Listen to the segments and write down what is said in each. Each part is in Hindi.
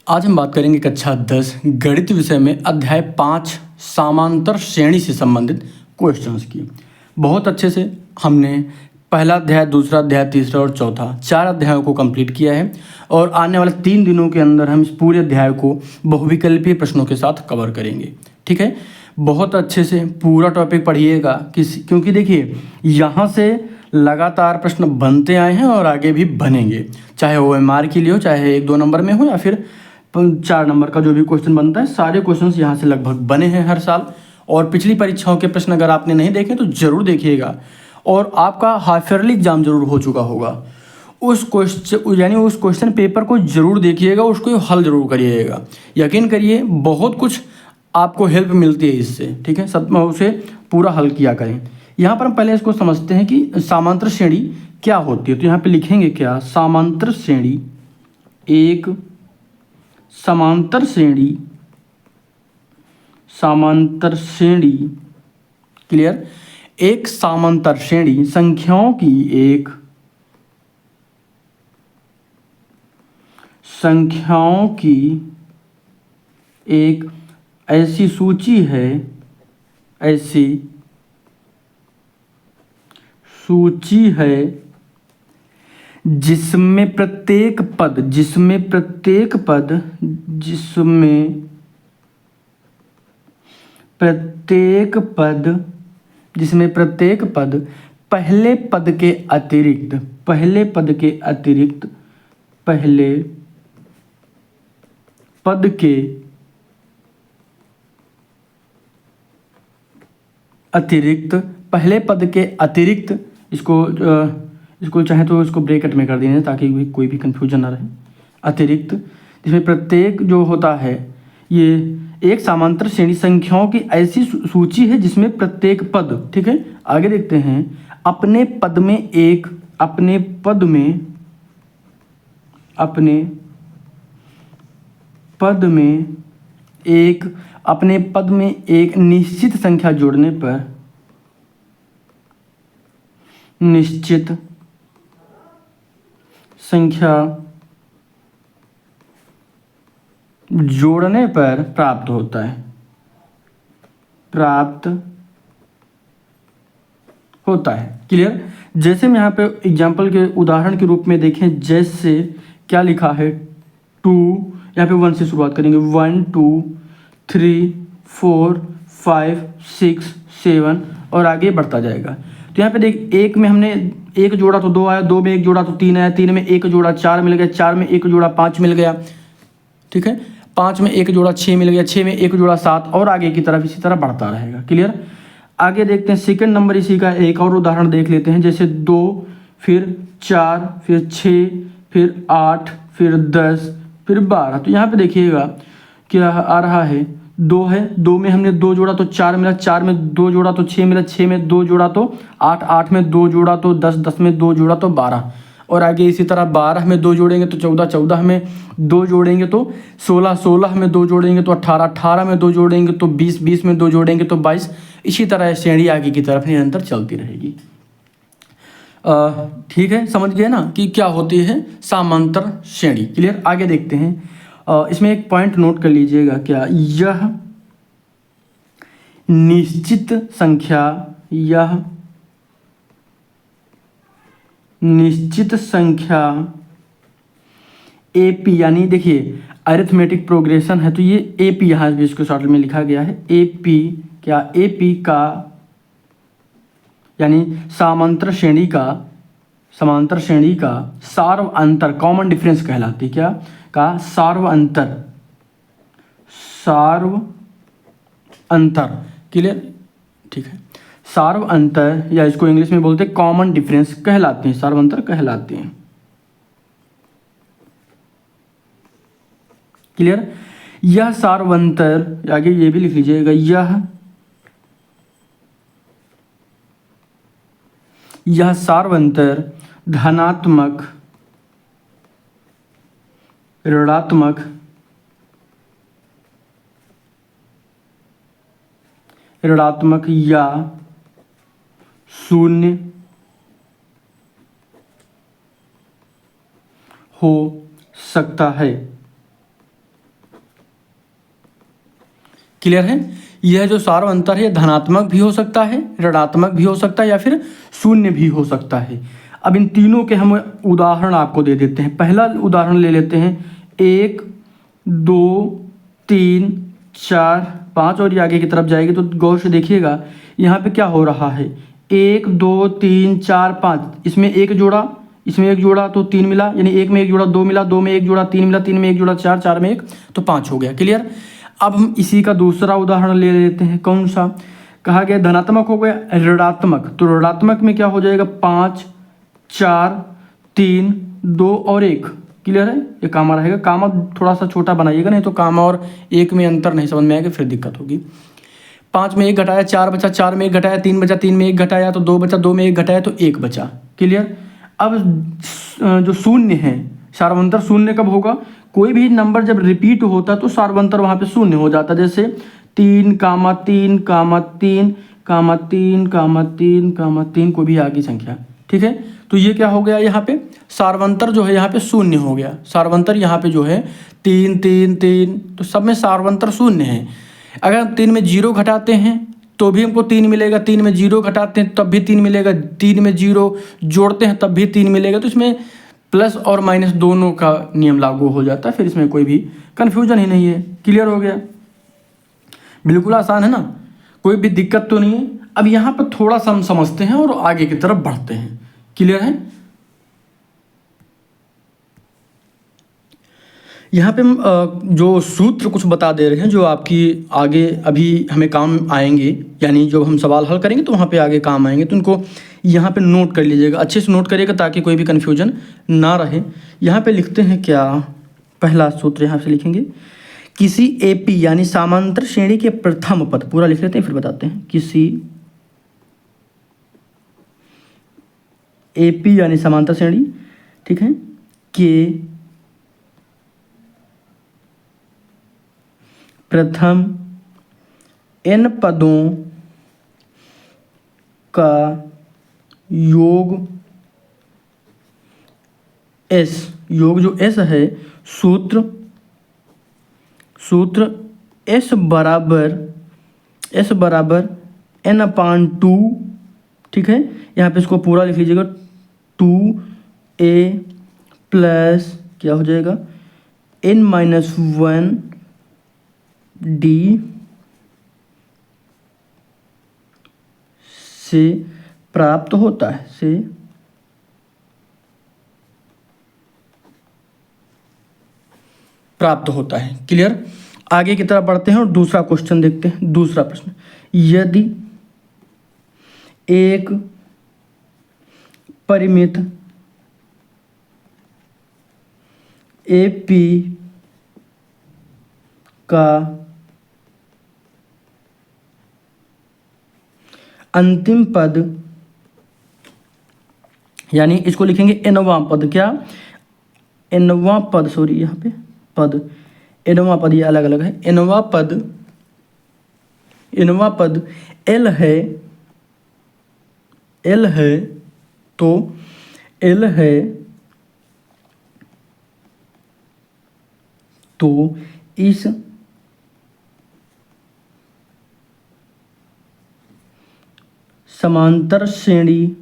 आज हम बात करेंगे कक्षा 10 गणित विषय में अध्याय 5 समांतर श्रेणी से संबंधित क्वेश्चंस की। बहुत अच्छे से हमने पहला अध्याय, दूसरा अध्याय, तीसरा और चौथा 4 अध्यायों को कंप्लीट किया है और आने वाले 3 दिनों के अंदर हम इस पूरे अध्याय को बहुविकल्पीय प्रश्नों के साथ कवर करेंगे। ठीक है, बहुत अच्छे से पूरा टॉपिक पढ़िएगा क्योंकि देखिए यहाँ से लगातार प्रश्न बनते आए हैं और आगे भी बनेंगे, चाहे OMR के लिए हो, चाहे 1-2 नंबर में हो या फिर 4 नंबर का जो भी क्वेश्चन बनता है। सारे क्वेश्चंस यहाँ से लगभग बने हैं हर साल। और पिछली परीक्षाओं के प्रश्न अगर आपने नहीं देखे तो ज़रूर देखिएगा। और आपका हाफ ईयरली एग्जाम जरूर हो चुका होगा, उस क्वेश्चन पेपर को जरूर देखिएगा, उसको हल जरूर करिएगा। यकीन करिए बहुत कुछ आपको हेल्प मिलती है इससे। ठीक है, सब उसे पूरा हल किया करें। यहाँ पर हम पहले इसको समझते हैं कि समांतर श्रेणी क्या होती है। तो यहाँ पे लिखेंगे क्या, समांतर श्रेणी एक समांतर श्रेणी क्लियर, एक समांतर श्रेणी संख्याओं की एक ऐसी सूची है जिसमें प्रत्येक पद पहले पद के अतिरिक्त इसको चाहे तो इसको ब्रैकेट में कर देंगे ताकि कोई भी कंफ्यूजन ना रहे। अतिरिक्त जिसमें प्रत्येक जो होता है, ये एक समांतर श्रेणी संख्याओं की ऐसी सूची है जिसमें प्रत्येक पद, ठीक है, आगे देखते हैं, अपने पद में एक निश्चित संख्या जोड़ने पर प्राप्त होता है। क्लियर। जैसे हम यहाँ पे एग्जाम्पल के उदाहरण के रूप में देखें, जैसे क्या लिखा है 2, यहाँ पे 1 से शुरुआत करेंगे, 1 2 3 4 5 6 7 और आगे बढ़ता जाएगा। तो यहाँ पे देख, एक में हमने एक जोड़ा तो 2 आया, 2 में एक जोड़ा तो 3 आया, 3 में एक जोड़ा 4 मिल गया, 4 में एक जोड़ा 5 मिल गया, ठीक है, 5 में एक जोड़ा 6 मिल गया, 6 में एक जोड़ा 7 और आगे की तरफ इसी तरह बढ़ता रहेगा। क्लियर। आगे देखते हैं सेकंड नंबर, इसी का एक और उदाहरण देख लेते हैं। जैसे 2 फिर 4 फिर 6 फिर 8 फिर 10 फिर 12। तो यहाँ पे देखिएगा क्या आ रहा है, 2 है, 2 में हमने 2 जोड़ा तो 4 मिला, 4 में 2 जोड़ा तो 6 मिला, 6 में 2 जोड़ा तो 8, 8 में 2 जोड़ा तो 10, 10 में 2 जोड़ा तो 12 और आगे इसी तरह 12 में 2 जोड़ेंगे तो 14, 14 में 2 जोड़ेंगे तो 16, 16 में 2 जोड़ेंगे तो 18, 18 में 2 जोड़ेंगे तो 20, 20 में 2 जोड़ेंगे तो 22। इसी तरह श्रेणी आगे की तरफ निरंतर चलती रहेगी। ठीक है, समझ गए ना कि क्या होती है समांतर श्रेणी। क्लियर। आगे देखते हैं, इसमें एक पॉइंट नोट कर लीजिएगा, क्या, यह निश्चित संख्या AP, यानी देखिए अरिथमेटिक प्रोग्रेशन है तो ये AP यहाँ भी इसको शॉर्ट में लिखा गया है। AP क्या, AP का यानी समांतर श्रेणी का सार्व अंतर, कॉमन डिफरेंस कहलाती, क्या का, सार्व अंतर। क्लियर। ठीक है, सार्व अंतर या इसको इंग्लिश में बोलते हैं कॉमन डिफरेंस कहलाते हैं, सार्व अंतर कहलाते हैं। क्लियर। यह सार्व अंतर, आगे ये भी लिख लीजिएगा, यह सार्व अंतर धनात्मक, ऋणात्मक या शून्य हो सकता है। क्लियर है। यह जो सार्वंतर है धनात्मक भी हो सकता है, ऋणात्मक भी हो सकता है या फिर शून्य भी हो सकता है। अब इन तीनों के हम उदाहरण आपको दे देते हैं। पहला उदाहरण ले लेते हैं 1 2 3 4 5 और ये आगे की तरफ जाएगी तो गौर से देखिएगा यहाँ पे क्या हो रहा है 1 2 3 4 5, इसमें एक जोड़ा, इसमें एक जोड़ा तो 3 मिला, यानी 1 में 1 जोड़ा 2 मिला, 2 में 1 जोड़ा 3 मिला, 3 में 1 जोड़ा 4, 4 में 1 तो 5 हो गया। क्लियर। अब हम इसी का दूसरा उदाहरण ले लेते हैं। कौन सा? कहा गया धनात्मक हो गया ऋणात्मक, तो ऋणात्मक में क्या हो जाएगा 5 4 3 2 और 1। क्लियर है। ये कामा रहेगा, कामा थोड़ा सा छोटा बनाइएगा, नहीं तो कामा और 1 में अंतर नहीं समझ में आएगा, फिर दिक्कत होगी। 5 में 1 घटाया 4 बचा, 4 में 1 घटाया 3 बचा, 3 में 1 घटाया तो 2 बचा, 2 में 1 घटाया तो 1 बचा। क्लियर। अब जो शून्य है, सार्वंतर शून्य कब होगा? कोई भी नंबर जब रिपीट होता है तो सार्वंतर वहाँ पे शून्य हो जाता है। जैसे 3 कामा 3 कामा 3 कामा 3 कामा 3 कामा 3 कोई भी आगे संख्या। ठीक है, तो ये क्या हो गया यहाँ पे सार्वंतर जो है यहाँ पे शून्य हो गया। सार्वंतर यहाँ पे जो है 3 3 3 तो सब में सार्वंतर शून्य है। अगर 3 में 0 घटाते हैं तो भी हमको 3 मिलेगा, 3 में 0 घटाते हैं तब भी 3 मिलेगा, 3 में 0 जोड़ते हैं तब भी 3 मिलेगा। तो इसमें प्लस और माइनस दोनों का नियम लागू हो जाता है, फिर इसमें कोई भी कन्फ्यूजन ही नहीं है। क्लियर हो गया। बिल्कुल आसान है ना, कोई भी दिक्कत तो नहीं है। अब यहाँ पर थोड़ा सा हम समझते हैं और आगे की तरफ बढ़ते हैं। क्लियर है। यहाँ पे हम जो सूत्र कुछ बता दे रहे हैं जो आपकी आगे अभी हमें काम आएंगे, यानी जब हम सवाल हल करेंगे तो वहाँ पे आगे काम आएंगे, तो उनको यहाँ पे नोट कर लीजिएगा, अच्छे से नोट करिएगा ताकि कोई भी कन्फ्यूजन ना रहे। यहाँ पे लिखते हैं क्या, पहला सूत्र यहाँ से लिखेंगे, किसी एपी यानी समांतर श्रेणी के प्रथम पद, पूरा लिख लेते हैं फिर बताते हैं। किसी एपी यानी समांतर श्रेणी, ठीक है, के प्रथम n पदों का योग s, योग जो s है, सूत्र s बराबर n/2, ठीक है। यहाँ पे इसको पूरा लिख लीजिएगा, 2a प्लस क्या हो जाएगा n-1 d से प्राप्त होता है, से प्राप्त होता है। क्लियर। आगे की तरफ बढ़ते हैं और दूसरा क्वेश्चन देखते हैं। दूसरा प्रश्न, यदि एक परिमित एपी का अंतिम पद, यानी इसको लिखेंगे nवां पद, क्या nवां पद, सॉरी यहाँ पे पद, nवां पद, ये अलग अलग है। nवां पद l है तो l है तो इस समांतर श्रेणी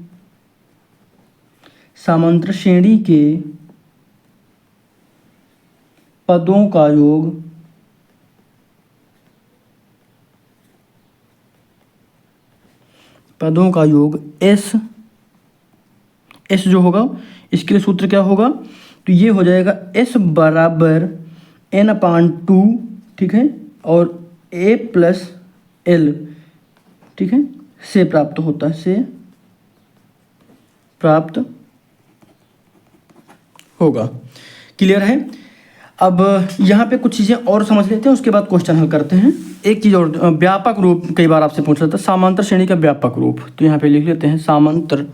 के पदों का योग s जो होगा, इसके लिए सूत्र क्या होगा, तो ये हो जाएगा s बराबर n/2, ठीक है, और a प्लस l, ठीक है, से प्राप्त होता है, से प्राप्त होगा। क्लियर है। अब यहाँ पे कुछ चीज़ें और समझ लेते हैं, उसके बाद क्वेश्चन हल करते हैं। एक चीज़ और, व्यापक रूप कई बार आपसे पूछ रहा था, समांतर श्रेणी का व्यापक रूप, तो यहाँ पे लिख लेते हैं समांतर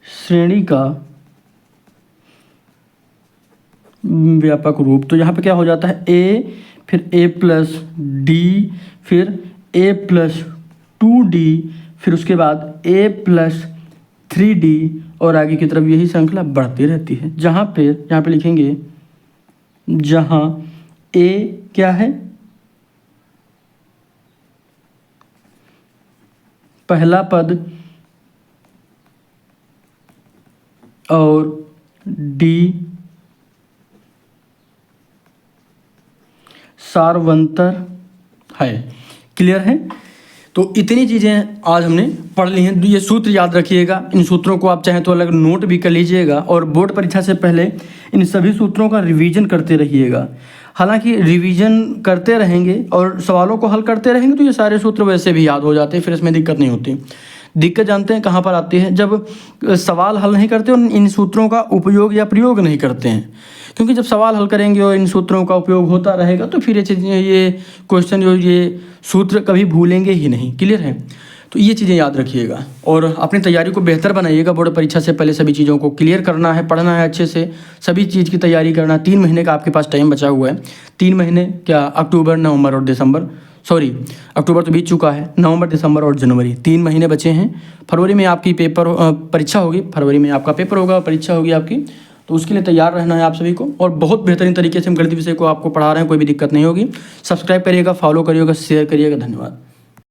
श्रेणी का व्यापक रूप। तो यहाँ पे क्या हो जाता है, a फिर a प्लस डी, फिर a प्लस 2d, फिर उसके बाद a प्लस 3d और आगे की तरफ यही श्रृंखला बढ़ती रहती है। जहाँ पे लिखेंगे, जहाँ ए क्या है, पहला पद और डी सार्वंतर है। क्लियर है? तो इतनी चीज़ें आज हमने पढ़ ली हैं। ये सूत्र याद रखिएगा, इन सूत्रों को आप चाहें तो अलग नोट भी कर लीजिएगा और बोर्ड परीक्षा से पहले इन सभी सूत्रों का रिवीजन करते रहिएगा। हालांकि रिवीजन करते रहेंगे और सवालों को हल करते रहेंगे तो ये सारे सूत्र वैसे भी याद हो जाते हैं, फिर इसमें दिक्कत नहीं होती। दिक्कत जानते हैं कहाँ पर आती है? जब सवाल हल नहीं करते और इन सूत्रों का उपयोग या प्रयोग नहीं करते हैं। क्योंकि जब सवाल हल करेंगे और इन सूत्रों का उपयोग होता रहेगा तो फिर ये क्वेश्चन ये सूत्र कभी भूलेंगे ही नहीं। क्लियर है? तो ये चीज़ें याद रखिएगा और अपनी तैयारी को बेहतर बनाइएगा। बोर्ड परीक्षा से पहले सभी चीज़ों को क्लियर करना है, पढ़ना है अच्छे से, सभी चीज़ की तैयारी करना है। 3 महीने का आपके पास टाइम बचा हुआ है। 3 महीने क्या, अक्टूबर, नवंबर और दिसंबर, सॉरी अक्टूबर तो बीत चुका है, नवंबर, दिसंबर और जनवरी 3 महीने बचे हैं। फरवरी में आपकी परीक्षा होगी, फरवरी में आपका पेपर होगा, परीक्षा होगी आपकी, तो उसके लिए तैयार रहना है आप सभी को। और बहुत बेहतरीन तरीके से हम गणित विषय को आपको पढ़ा रहे हैं, कोई भी दिक्कत नहीं होगी। सब्सक्राइब करिएगा, फॉलो करिएगा, शेयर करिएगा। धन्यवाद।